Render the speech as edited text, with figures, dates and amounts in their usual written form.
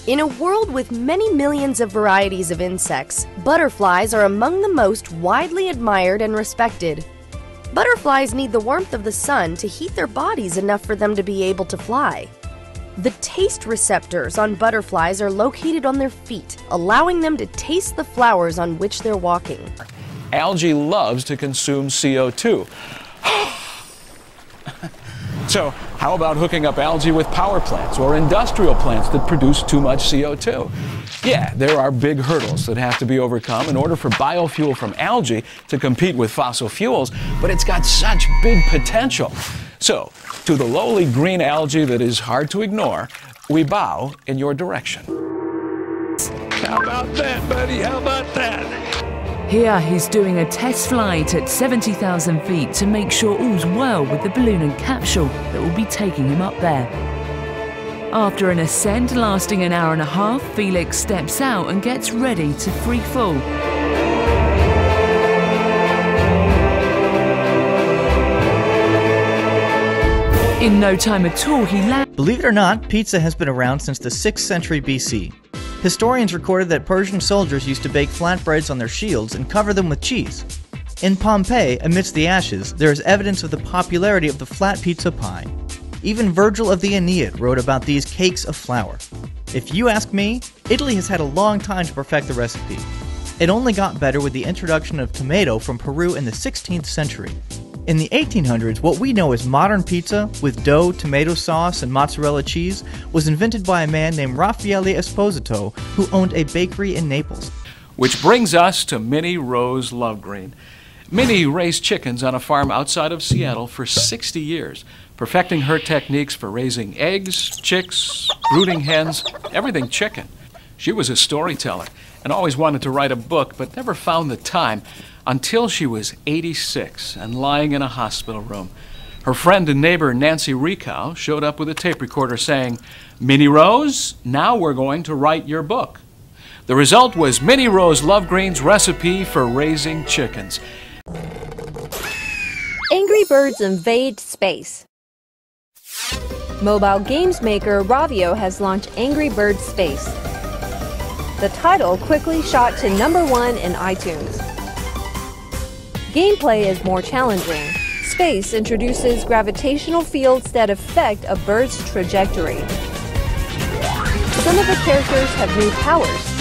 In a world with many millions of varieties of insects, butterflies are among the most widely admired and respected. Butterflies need the warmth of the sun to heat their bodies enough for them to be able to fly. The taste receptors on butterflies are located on their feet, allowing them to taste the flowers on which they're walking. Algae loves to consume CO2. So, how about hooking up algae with power plants or industrial plants that produce too much CO2? Yeah, there are big hurdles that have to be overcome in order for biofuel from algae to compete with fossil fuels, but it's got such big potential. So, to the lowly green algae that is hard to ignore, we bow in your direction. How about that, buddy? How about that? Here he's doing a test flight at 70,000 feet to make sure all's well with the balloon and capsule that will be taking him up there. After an ascent lasting an hour and a half, Felix steps out and gets ready to free fall. In no time at all, he lands. Believe it or not, pizza has been around since the 6th century BC. Historians recorded that Persian soldiers used to bake flatbreads on their shields and cover them with cheese. In Pompeii, amidst the ashes, there is evidence of the popularity of the flat pizza pie. Even Virgil of the Aeneid wrote about these cakes of flour. If you ask me, Italy has had a long time to perfect the recipe. It only got better with the introduction of tomato from Peru in the 16th century. In the 1800s, what we know as modern pizza, with dough, tomato sauce, and mozzarella cheese, was invented by a man named Raffaele Esposito, who owned a bakery in Naples. Which brings us to Minnie Rose Lovegreen. Minnie raised chickens on a farm outside of Seattle for 60 years, perfecting her techniques for raising eggs, chicks, brooding hens, everything chicken. She was a storyteller and always wanted to write a book, but never found the time until she was 86 and lying in a hospital room. Her friend and neighbor Nancy Ricow showed up with a tape recorder saying, "Minnie Rose, now we're going to write your book." The result was Minnie Rose Lovegreen's recipe for raising chickens. Angry Birds Invade Space. Mobile games maker Ravio has launched Angry Birds Space. The title quickly shot to #1 in iTunes. Gameplay is more challenging. Space introduces gravitational fields that affect a bird's trajectory. Some of the characters have new powers,